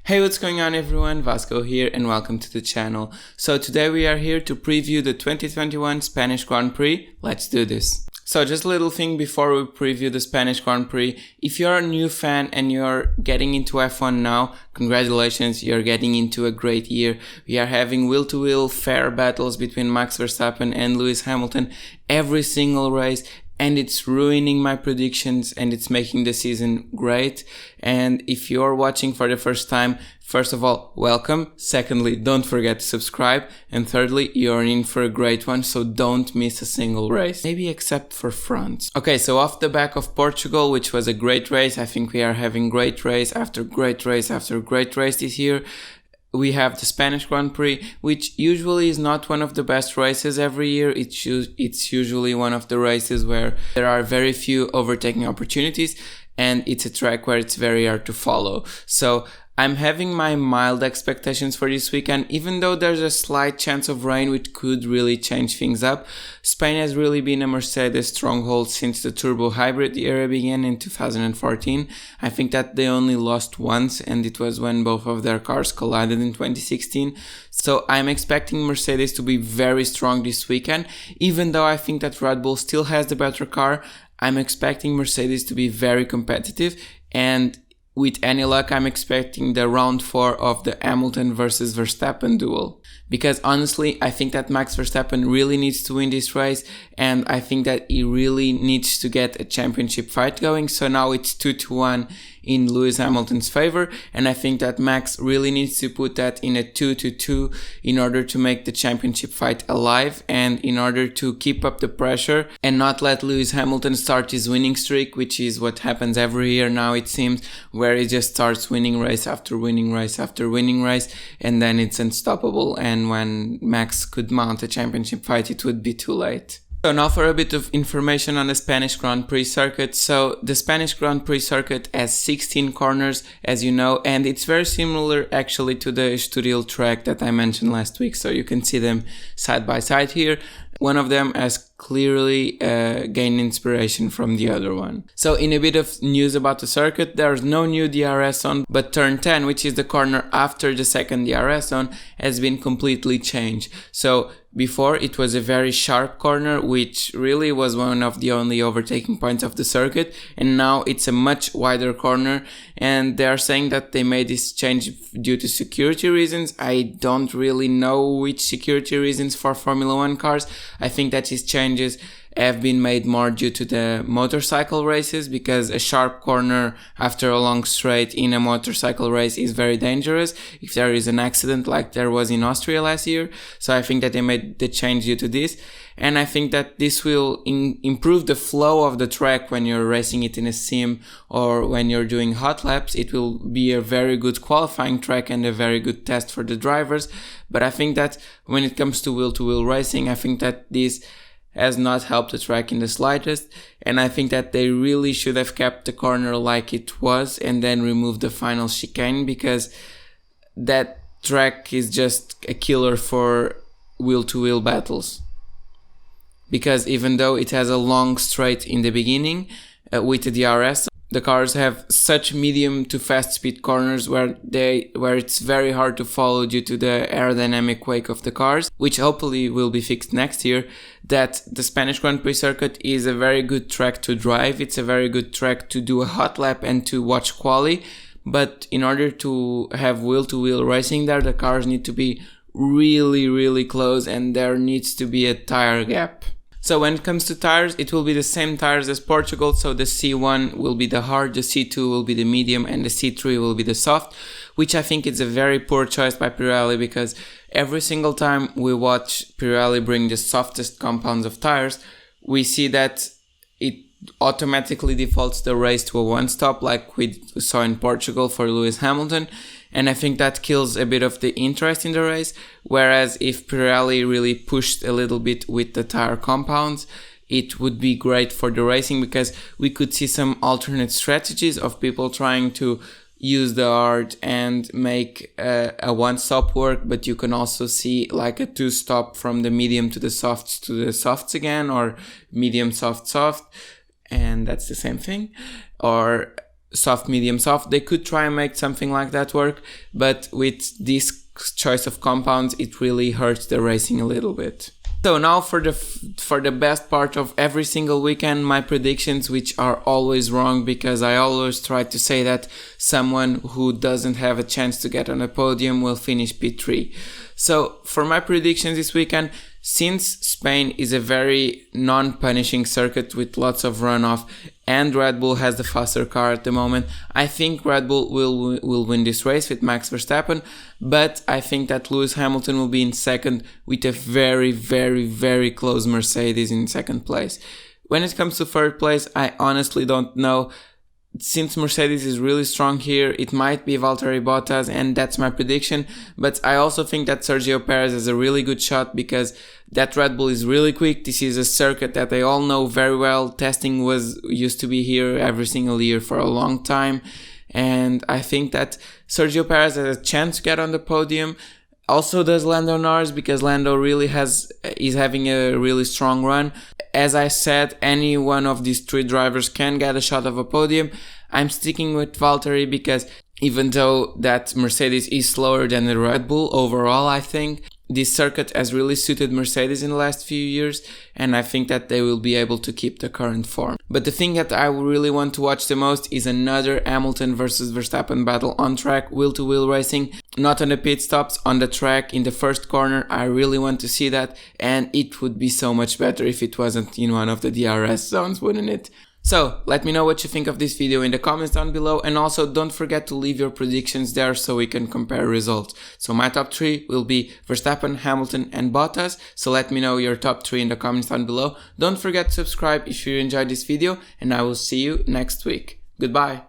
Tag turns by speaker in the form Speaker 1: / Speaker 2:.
Speaker 1: Hey, what's going on everyone? Vasco here and welcome to the channel. So today we are here to preview the 2021 Spanish Grand Prix. Let's do this. So just a little thing before we preview the Spanish Grand Prix. If you're a new fan and you're getting into F1 now, congratulations, you're getting into a great year. We are having wheel-to-wheel fair battles between Max Verstappen and Lewis Hamilton every single race. And it's ruining my predictions and it's making the season great. And if you're watching for the first time, first of all, welcome. Secondly, don't forget to subscribe. And thirdly, you're in for a great one, so don't miss a single race. Maybe except for France. Okay, so off the back of Portugal, which was a great race, I think we are having great race after great race after great race this year. We have the Spanish Grand Prix, which usually is not one of the best races every year. It's usually one of the races where there are very few overtaking opportunities and it's a track where it's very hard to follow. So I'm having my mild expectations for this weekend, even though there's a slight chance of rain which could really change things up. Spain has really been a Mercedes stronghold since the turbo hybrid era began in 2014. I think that they only lost once and it was when both of their cars collided in 2016. So I'm expecting Mercedes to be very strong this weekend, even though I think that Red Bull still has the better car. I'm expecting Mercedes to be very competitive, and with any luck, I'm expecting the round 4 of the Hamilton versus Verstappen duel. Because honestly, I think that Max Verstappen really needs to win this race, and I think that he really needs to get a championship fight going. So now it's 2-1 in Lewis Hamilton's favor, and I think that Max really needs to put that in a 2-2 in order to make the championship fight alive and in order to keep up the pressure and not let Lewis Hamilton start his winning streak, which is what happens every year now, it seems, where he just starts winning race after winning race after winning race, and then it's unstoppable, and when Max could mount a championship fight, it would be too late. So now for a bit of information on the Spanish Grand Prix circuit. So the Spanish Grand Prix circuit has 16 corners, as you know, and it's very similar actually to the Estoril track that I mentioned last week. So you can see them side by side here. One of them has clearly gained inspiration from the other one. So in a bit of news about the circuit, there's no new DRS zone, but turn 10, which is the corner after the second DRS zone, has been completely changed. So before it was a very sharp corner, which really was one of the only overtaking points of the circuit, and now it's a much wider corner, and they are saying that they made this change due to security reasons. I don't really know which security reasons for Formula 1 cars. I think that these changes have been made more due to the motorcycle races, because a sharp corner after a long straight in a motorcycle race is very dangerous if there is an accident like there was in Austria last year. So I think that they made the change due to this, and I think that this will improve the flow of the track when you're racing it in a sim or when you're doing hot laps. It will be a very good qualifying track and a very good test for the drivers. But I think that when it comes to wheel-to-wheel racing, I think that this has not helped the track in the slightest, and I think that they really should have kept the corner like it was and then removed the final chicane, because that track is just a killer for wheel-to-wheel battles. Because even though it has a long straight in the beginning with the DRS, the cars have such medium to fast speed corners where it's very hard to follow due to the aerodynamic wake of the cars, which hopefully will be fixed next year, that the Spanish Grand Prix circuit is a very good track to drive. It's a very good track to do a hot lap and to watch quali, but in order to have wheel-to-wheel racing there, the cars need to be really, really close, and there needs to be a tire gap. So when it comes to tires, it will be the same tires as Portugal. So the C1 will be the hard, the C2 will be the medium, and the C3 will be the soft, which I think is a very poor choice by Pirelli, because every single time we watch Pirelli bring the softest compounds of tires, we see that it automatically defaults the race to a one-stop, like we saw in Portugal for Lewis Hamilton. And I think that kills a bit of the interest in the race. Whereas if Pirelli really pushed a little bit with the tire compounds, it would be great for the racing, because we could see some alternate strategies of people trying to use the hard and make a one-stop work, but you can also see like a two-stop from the medium to the softs again, or medium, soft, and that's the same thing. Or soft, medium, soft. They could try and make something like that work, but with this choice of compounds, it really hurts the racing a little bit. So now for the best part of every single weekend, my predictions, which are always wrong because I always try to say that someone who doesn't have a chance to get on a podium will finish P3. So for my predictions this weekend, since Spain is a very non-punishing circuit with lots of runoff and Red Bull has the faster car at the moment, I think Red Bull will win this race with Max Verstappen, but I think that Lewis Hamilton will be in second with a very, very, very close Mercedes in second place. When it comes to third place, I honestly don't know. Since Mercedes is really strong here, it might be Valtteri Bottas, and that's my prediction. But I also think that Sergio Perez has a really good shot because that Red Bull is really quick. This is a circuit that they all know very well. Testing used to be here every single year for a long time. And I think that Sergio Perez has a chance to get on the podium. Also does Lando Norris because Lando really is having a really strong run. As I said, any one of these three drivers can get a shot of a podium. I'm sticking with Valtteri because even though that Mercedes is slower than the Red Bull overall, I think this circuit has really suited Mercedes in the last few years, and I think that they will be able to keep the current form. But the thing that I really want to watch the most is another Hamilton versus Verstappen battle on track, wheel-to-wheel racing, not on the pit stops, on the track in the first corner. I really want to see that, and it would be so much better if it wasn't in one of the DRS zones, wouldn't it? So, let me know what you think of this video in the comments down below, and also don't forget to leave your predictions there so we can compare results. So my top 3 will be Verstappen, Hamilton and Bottas, so let me know your top 3 in the comments down below. Don't forget to subscribe if you enjoyed this video, and I will see you next week. Goodbye!